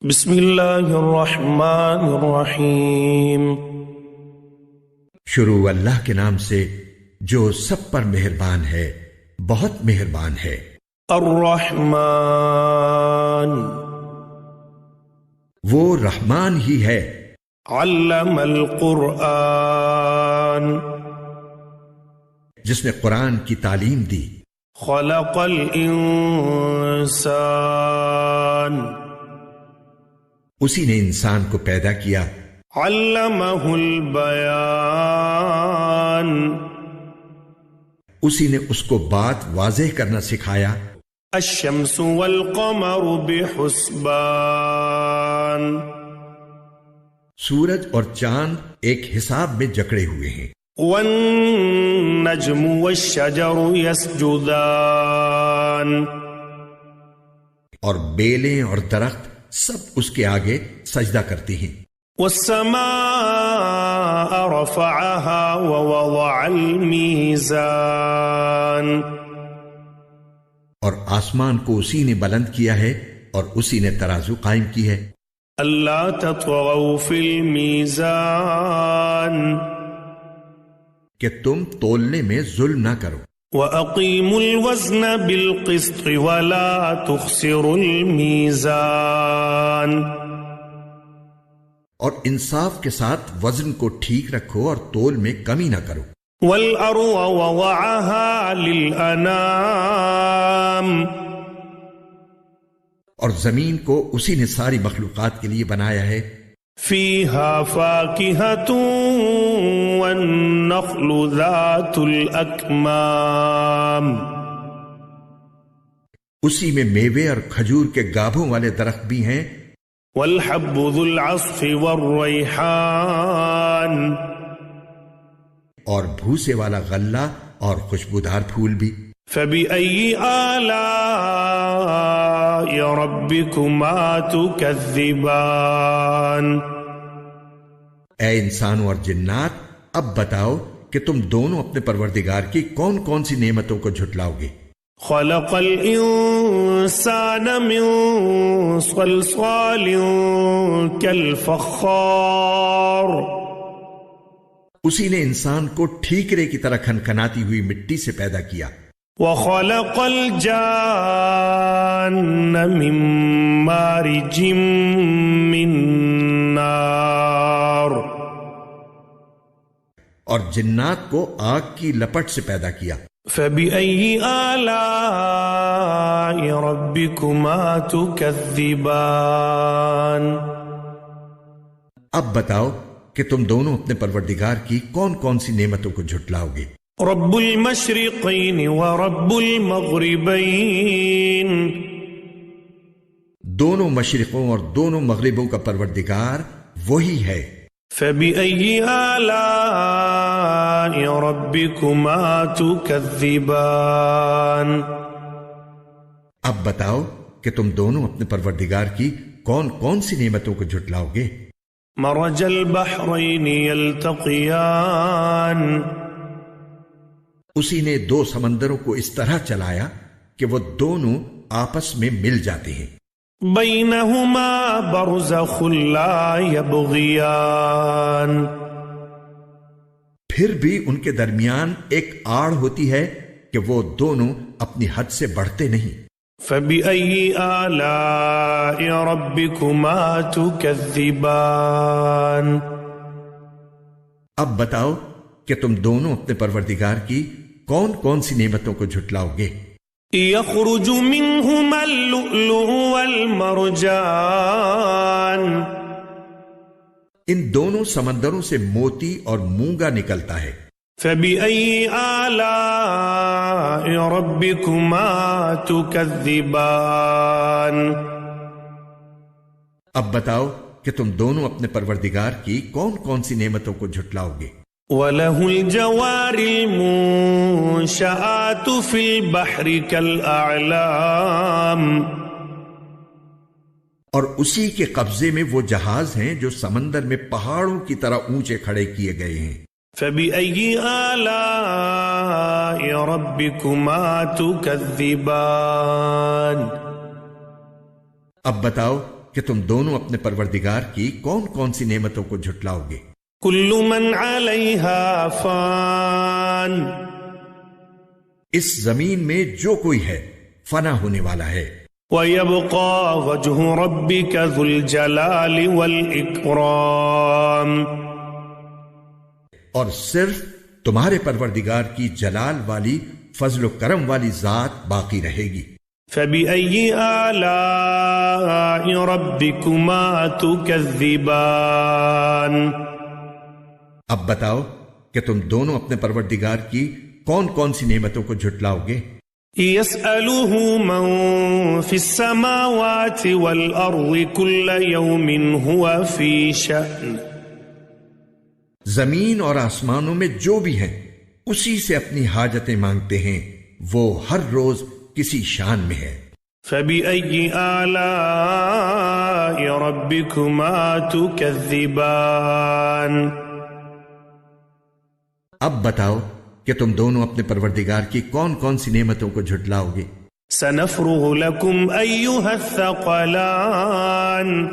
بسم اللہ الرحمن الرحیم۔ شروع اللہ کے نام سے جو سب پر مہربان ہے، بہت مہربان ہے۔ الرحمن، وہ رحمان ہی ہے۔ علم القرآن، جس نے قرآن کی تعلیم دی۔ خلق الانسان، اسی نے انسان کو پیدا کیا۔ علمہ البیان، اسی نے اس کو بات واضح کرنا سکھایا۔ الشمس والقمر بحسبان، سورج اور چاند ایک حساب میں جکڑے ہوئے ہیں۔ والنجم والشجر يسجدان، اور بیلیں اور درخت سب اس کے آگے سجدہ کرتی ہیں۔ والسماء رفعها ووضع الميزان، اور آسمان کو اسی نے بلند کیا ہے اور اسی نے ترازو قائم کی ہے۔ الا تطغوا في الميزان، کہ تم تولنے میں ظلم نہ کرو۔ وَأَقِيمُوا الْوَزْنَ بِالْقِسْطِ وَلَا تُخْسِرُوا الْمِيزَانَ، اور انصاف کے ساتھ وزن کو ٹھیک رکھو اور تول میں کمی نہ کرو۔ وَالْأَرْضَ وَوَضَعَهَا لِلْأَنَامِ، اور زمین کو اسی نے ساری مخلوقات کے لیے بنایا ہے۔ فِيهَا فَاكِهَةٌ وَالنَّخْلُ ذَاتُ الْأَكْمَامِ، اسی میں میوے اور کھجور کے گابھوں والے درخت بھی ہیں۔ وَالْحَبُّ ذُو الْعَصْفِ وَالرَّيْحَانِ، اور بھوسے والا غلہ اور خوشبودار پھول بھی۔ فَبِأَيِّ آلَاءِ رَبِّكُمَا تُكَذِّبَانِ، اے انسانوں اور جنات، اب بتاؤ کہ تم دونوں اپنے پروردگار کی کون کون سی نعمتوں کو جھٹلاؤ گے۔ خلق الانسان من صلصال كالفخار، اسی نے انسان کو ٹھیکرے کی طرح کھنکھناتی ہوئی مٹی سے پیدا کیا۔ وخلق الجان من مارج من نار، اور جنات کو آگ کی لپٹ سے پیدا کیا۔ فَبِأَيِّ آلَاءِ رَبِّكُمَا تُكَذِّبَانِ، اب بتاؤ کہ تم دونوں اپنے پروردگار کی کون کون سی نعمتوں کو جھٹلاؤ گے۔ رب المشرقین ورب المغربین، دونوں مشرقوں اور دونوں مغربوں کا پروردگار وہی ہے۔ فَبِأَيِّ آلَاءِ رَبِّكُمَا تُكَذِّبَانِ، اب بتاؤ کہ تم دونوں اپنے پروردگار کی کون کون سی نعمتوں کو جھٹلاؤ گے۔ مرج البحرین یلتقیان، اسی نے دو سمندروں کو اس طرح چلایا کہ وہ دونوں آپس میں مل جاتے ہیں۔ بینہما برزخ لا یبغیان، پھر بھی ان کے درمیان ایک آڑ ہوتی ہے کہ وہ دونوں اپنی حد سے بڑھتے نہیں۔ فَبِأَيِّ آلَاءِ رَبِّكُمَا تُكَذِّبَانِ، اب بتاؤ کہ تم دونوں اپنے پروردگار کی کون کون سی نعمتوں کو جھٹلاؤ گے۔ يخرج منهما اللؤلؤ والمرجان، ان دونوں سمندروں سے موتی اور مونگا نکلتا ہے۔ فَبِأَيِّ آلَاءِ رَبِّكُمَا تُكَذِّبَانِ، اب بتاؤ کہ تم دونوں اپنے پروردگار کی کون کون سی نعمتوں کو جھٹلاؤ گے۔ وَلَهُ الْجَوَارِ الْمُنشَآتُ فِي الْبَحْرِ كَالْأَعْلَامِ، اور اسی کے قبضے میں وہ جہاز ہیں جو سمندر میں پہاڑوں کی طرح اونچے کھڑے کیے گئے ہیں۔ فَبِأَيِّ آلَاءِ رَبِّكُمَا تُكَذِّبَانِ، اب بتاؤ کہ تم دونوں اپنے پروردگار کی کون کون سی نعمتوں کو جھٹلاؤ گے؟ كل من عليها فان اس زمین میں جو کوئی ہے فنا ہونے والا ہے، ويبقى وجه ربك ذو الجلال والإكرام اور صرف تمہارے پروردگار کی جلال والی فضل و کرم والی ذات باقی رہے گی۔ فبأي آلاء ربكما تكذبان اب بتاؤ کہ تم دونوں اپنے پروردگار کی کون کون سی نعمتوں کو جھٹلاؤ گے؟ يسأله من في السماوات والأرض كل يوم هو في شأن زمین اور آسمانوں میں جو بھی ہیں اسی سے اپنی حاجتیں مانگتے ہیں، وہ ہر روز کسی شان میں ہے۔ فبأي آلاء ربكما تكذبان اب بتاؤ کہ تم دونوں اپنے پروردگار کی کون کون سی نعمتوں کو جھٹلاؤ گے؟ سنفرغ لكم أيها الثقلان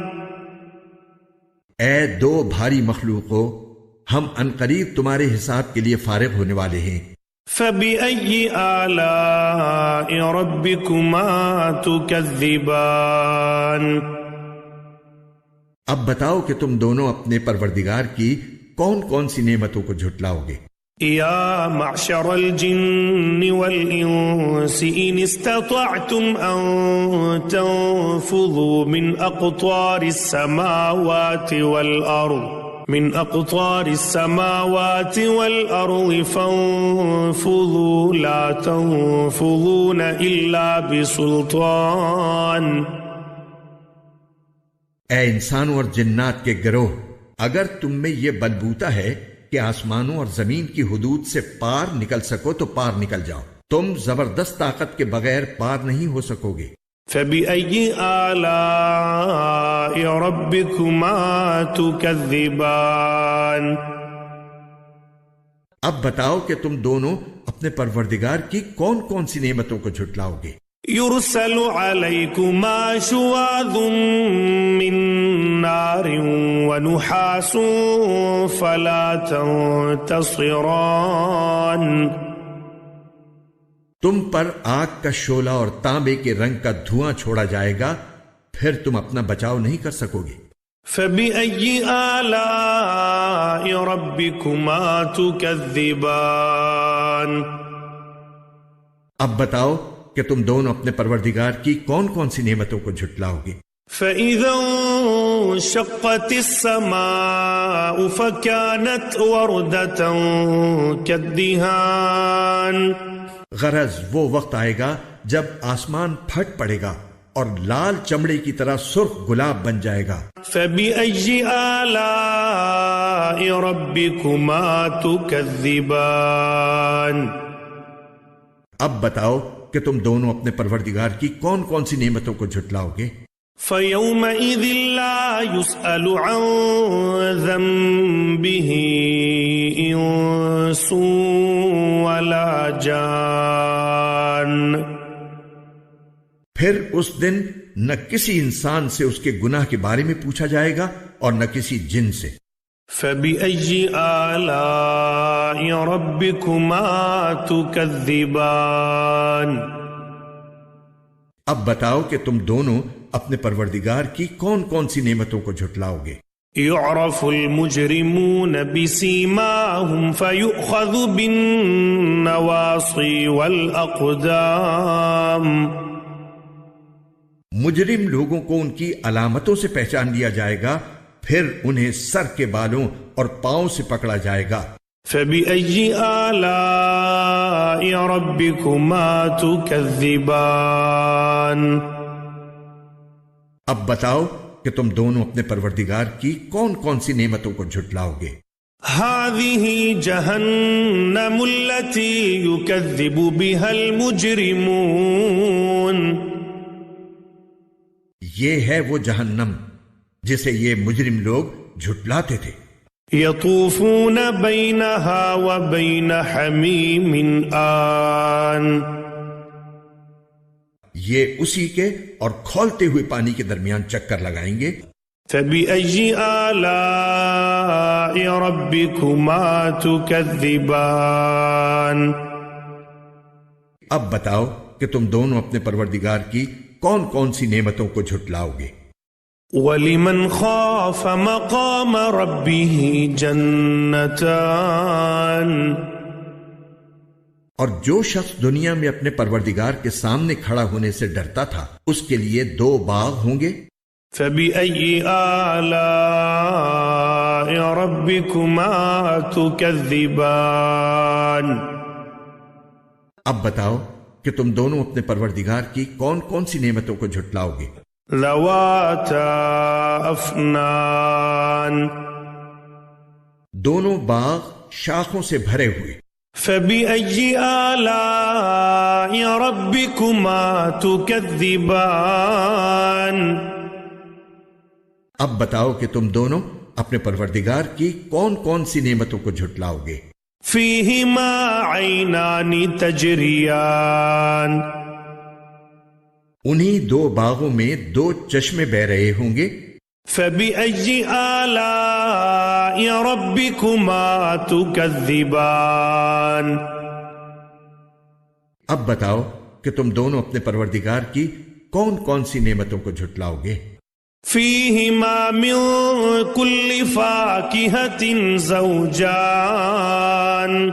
اے دو بھاری مخلوقوں، ہم عنقریب تمہارے حساب کے لیے فارغ ہونے والے ہیں۔ فبأي آلاء ربكما تكذبان اب بتاؤ کہ تم دونوں اپنے پروردگار کی کون کون سی نعمتوں کو جھٹلاؤ گے؟ يا معشر الجن والإنس إن استطعتم أن تنفذوا من أقطار السماوات والأرض فانفذوا لا تنفذون إلا بسلطان اے انسانوں اور جنات کے گروہ، اگر تم میں یہ بلبوتا ہے کہ آسمانوں اور زمین کی حدود سے پار نکل سکو تو پار نکل جاؤ، تم زبردست طاقت کے بغیر پار نہیں ہو سکو گے۔ فبأي آلاء ربكما تكذبان اب بتاؤ کہ تم دونوں اپنے پروردگار کی کون کون سی نعمتوں کو جھٹلاؤ گے؟ يرسل عليكما شواظ من نار ونحاس فلا تنتصران تم پر آگ کا شعلہ اور تانبے کے رنگ کا دھواں چھوڑا جائے گا، پھر تم اپنا بچاؤ نہیں کر سکو گے۔ فبأي آلاء ربكما تكذبان اب بتاؤ کہ تم دونوں اپنے پروردگار کی کون کون سی نعمتوں کو جھٹلاؤ گے؟ فإذا انشقت السماء فكانت وردة كالدهان غرض وہ وقت آئے گا جب آسمان پھٹ پڑے گا اور لال چمڑے کی طرح سرخ گلاب بن جائے گا۔ فبأي آلاء ربكما تكذبان اب بتاؤ کہ تم دونوں اپنے پروردگار کی کون کون سی نعمتوں کو جھٹلاؤ گے؟ فَيَوْمَئِذٍ لَا يُسْأَلُ عَنْ ذَنبِهِ إِنسٌ وَلَا جَانٌ پھر اس دن نہ کسی انسان سے اس کے گناہ کے بارے میں پوچھا جائے گا اور نہ کسی جن سے۔ فَبِأَيِّ آلَاءِ رَبِّكُمَا تُكَذِّبَانِ اب بتاؤ کہ تم دونوں اپنے پروردگار کی کون کون سی نعمتوں کو جھٹلاؤ گے؟ يُعْرَفُ الْمُجْرِمُونَ بِسِيمَاهُمْ فَيُؤْخَذُ بِالنَّوَاصِي وَالْأَقْدَامِ مجرم لوگوں کو ان کی علامتوں سے پہچان لیا جائے گا، پھر انہیں سر کے بالوں اور پاؤں سے پکڑا جائے گا۔ فَبِأَيِّ آلَاءِ رَبِّكُمَا تُكَذِّبَانِ اب بتاؤ کہ تم دونوں اپنے پروردگار کی کون کون سی نعمتوں کو جھٹلاؤ گے؟ هَذِهِ جَهَنَّمُ الَّتِي يُكَذِّبُ بِهَا الْمُجْرِمُونَ یہ ہے وہ جہنم جسے یہ مجرم لوگ جھٹلاتے تھے۔ يَطُوفُونَ بَيْنَهَا وَبَيْنَ حَمِيمٍ آن یہ اسی کے اور کھولتے ہوئے پانی کے درمیان چکر لگائیں گے۔ فَبِأَيِّ آلَاءِ رَبِّكُمَا تُكَذِّبَانِ۔ اب بتاؤ کہ تم دونوں اپنے پروردگار کی کون کون سی نعمتوں کو جھٹلاؤ گے۔ وَلِمَنْ خَافَ مَقَامَ رَبِّهِ جَنَّتَانِ۔ اور جو شخص دنیا میں اپنے پروردگار کے سامنے کھڑا ہونے سے ڈرتا تھا اس کے لیے 2 باغ ہوں گے۔ فَبِأَيِّ آلَاءِ رَبِّكُمَا تُكَذِّبَانِ۔ اب بتاؤ کہ تم دونوں اپنے پروردگار کی کون کون سی نعمتوں کو جھٹلاؤ گے۔ ذَوَاتَا أَفْنَانٍ۔ دونوں باغ شاخوں سے بھرے ہوئے۔ فَبِأَيِّ آلَاءِ رَبِّكُمَا تُكَذِّبَانِ۔ اب بتاؤ کہ تم دونوں اپنے پروردگار کی کون کون سی نعمتوں کو جھٹلاؤ گے۔ فِيهِمَا عَيْنَانِ تَجْرِيَانِ۔ انہی 2 باغوں میں 2 چشمے بہ رہے ہوں گے۔ فَبِأَيِّ آلَاءِ رَبِّكُمَا تُكَذِّبَانِ۔ اب بتاؤ کہ تم دونوں اپنے پروردگار کی کون کون سی نعمتوں کو جھٹلاؤ گے۔ فِيهِمَا مِن كُلِّ فَاكِهَةٍ زَوْجَانِ۔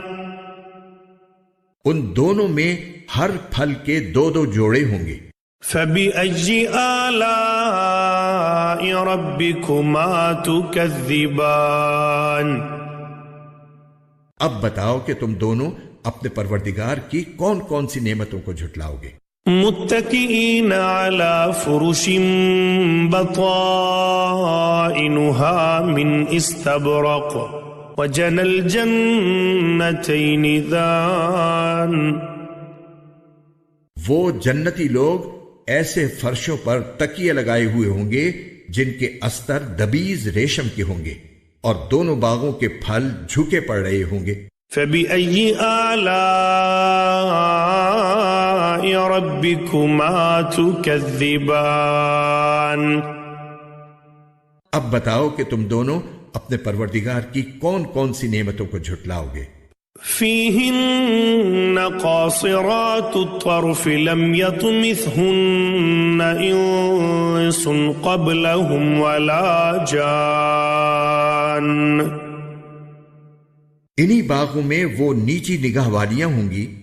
ان دونوں میں ہر پھل کے 2 جوڑے ہوں گے۔ فَبِأَيِّ آلَاءِ رَبِّكُمَا تُكَذِّبَانِ۔ اب بتاؤ کہ تم دونوں اپنے پروردگار کی کون کون سی نعمتوں کو جھٹلاؤ گے۔ متکئین علی فرش بطائنها من استبرق وجنى الجنتین دان۔ وہ جنتی لوگ ایسے فرشوں پر تکیے لگائے ہوئے ہوں گے جن کے استر دبیز ریشم کے ہوں گے اور دونوں باغوں کے پھل جھکے پڑ رہے ہوں گے۔ فَبِأَيِّ آلَاءِ رَبِّكُمَا تُكَذِّبَانِ۔ اب بتاؤ کہ تم دونوں اپنے پروردگار کی کون کون سی نعمتوں کو جھٹلاؤ گے۔ فِيهِنَّ قَاصِرَاتُ الطَّرْفِ لَمْ يَطْمِثْهُنَّ إِنسٌ قَبْلَهُمْ وَلَا جَانٌّ۔ انہی باغوں میں وہ نیچی نگاہ والیاں ہوں گی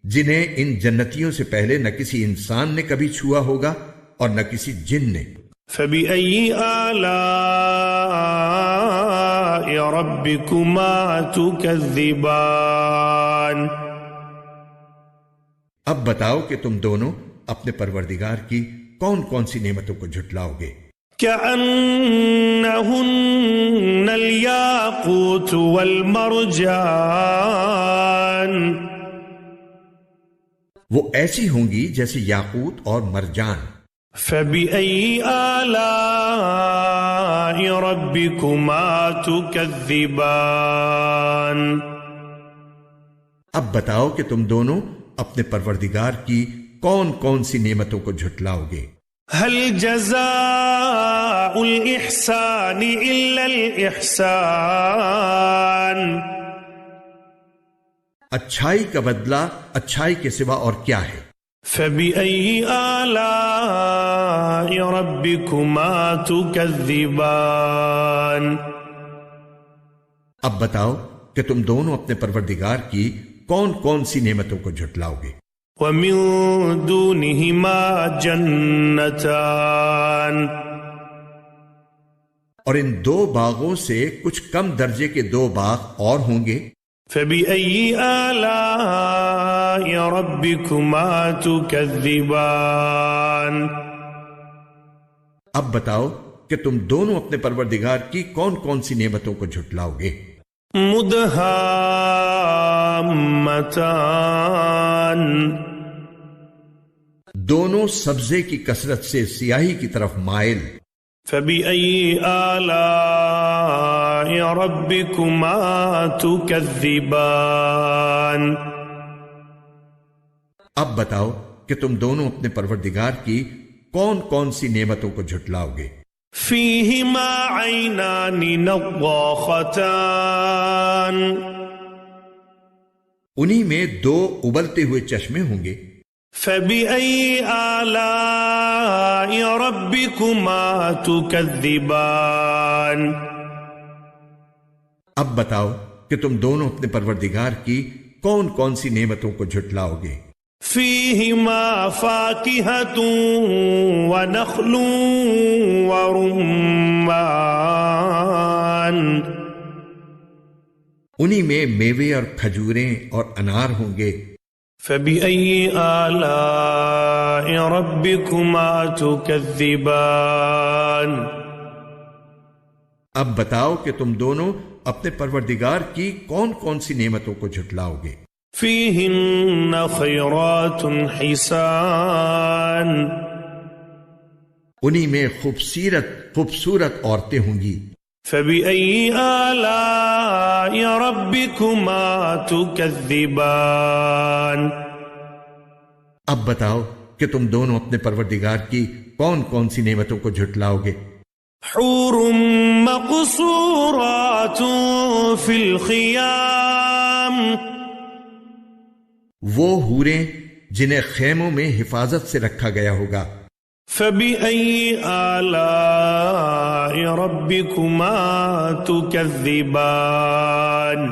جنہیں ان جنتیوں سے پہلے نہ کسی انسان نے کبھی چھوا ہوگا اور نہ کسی جن نے۔ فَبِأَيِّ آلَاءِ رَبِّكُمَا تُكَذِّبَانِ۔ اب بتاؤ کہ تم دونوں اپنے پروردگار کی کون کون سی نعمتوں کو جھٹلاؤ گے۔ كأنهن الياقوت والمرجان۔ وہ ایسی ہوں گی جیسے یاقوت اور مرجان۔ فَبِأَيِّ آلَاءِ رَبِّكُمَا تُكَذِّبَانِ۔ اب بتاؤ کہ تم دونوں اپنے پروردگار کی کون کون سی نعمتوں کو جھٹلاؤ گے۔ هل جزاء الإحسان إلا الإحسان۔ اچھائی کا بدلہ اچھائی کے سوا اور کیا ہے۔ فَبِأَيِّ آلَاءِ رَبِّكُمَا تُكَذِّبَانِ۔ اب بتاؤ کہ تم دونوں اپنے پروردگار کی کون کون سی نعمتوں کو جھٹلاؤ گے۔ وَمِن دُونِهِمَا جَنَّتَانِ۔ اور ان 2 باغوں سے کچھ کم درجے کے 2 باغ اور ہوں گے۔ فَبِأَيِّ آلَاءِ رَبِّكُمَا تُكَذِّبَانِ۔ اب بتاؤ کہ تم دونوں اپنے پروردگار کی کون کون سی نعمتوں کو جھٹلاؤ گے۔ مُدْهَامَّتَانِ۔ دونوں سبزے کی کثرت سے سیاہی کی طرف مائل۔ فَبِأَيِّ آلَاءِ رَبِّكُمَا تُكَذِّبَانِ۔ اب بتاؤ کہ تم دونوں اپنے پروردگار کی کون کون سی نعمتوں کو جھٹلاؤ گے؟ فيهما عينان نضاختان انہی میں دو ابلتے ہوئے چشمے ہوں گے۔ فبأي آلاء ربكما تكذبان اب بتاؤ کہ تم دونوں اپنے پروردگار کی کون کون سی نعمتوں کو جھٹلاؤ گے؟ فيهما فاكهة ونخل ورمان انہی میں میوے اور کھجوریں اور انار ہوں گے۔ فبأي آلاء ربكما تكذبان اب بتاؤ کہ تم دونوں اپنے پروردگار کی کون کون سی نعمتوں کو جھٹلاؤ گے؟ فيهن خيرات حسان انہی میں خوبصورت عورتیں ہوں گی۔ فبأي آلاء ربكما تكذبان اب بتاؤ کہ تم دونوں اپنے پروردگار کی کون کون سی نعمتوں کو جھٹلاؤ گے؟ حور مقصورات في الخيام وہ حوریں جنہیں خیموں میں حفاظت سے رکھا گیا ہوگا۔ فبأي آلاء ربكما تكذبان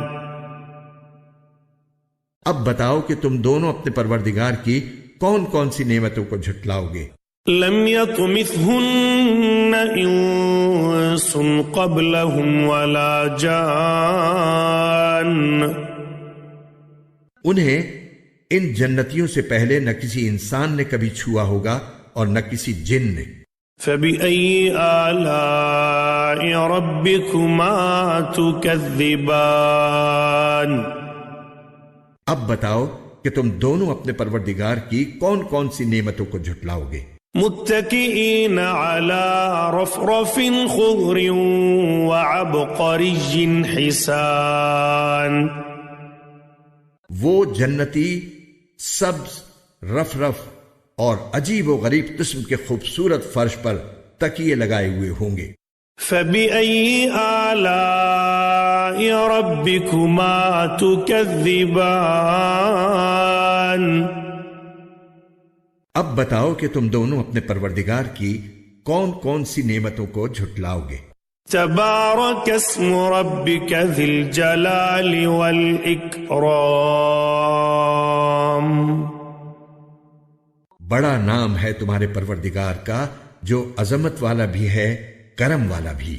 اب بتاؤ کہ تم دونوں اپنے پروردگار کی کون کون سی نعمتوں کو جھٹلاؤ گے؟ لم يطمثهن انس قبلهم ولا جان انہیں ان جنتیوں سے پہلے نہ کسی انسان نے کبھی چھوا ہوگا اور نہ کسی جن نے۔ فبأي آلاء ربكما تكذبان اب بتاؤ کہ تم دونوں اپنے پروردگار کی کون کون سی نعمتوں کو جھٹلاؤ گے؟ متكئين على رفرف خضر وعبقري حسان وہ جنتی سبز رف اور عجیب و غریب قسم کے خوبصورت فرش پر تکیے لگائے ہوئے ہوں گے۔ فبأي آلاء ربكما تكذبان اب بتاؤ کہ تم دونوں اپنے پروردگار کی کون کون سی نعمتوں کو جھٹلاؤ گے؟ تبارك اسم ربك ذي الجلال والإكرام بڑا نام ہے تمہارے پروردگار کا جو عظمت والا بھی ہے، کرم والا بھی۔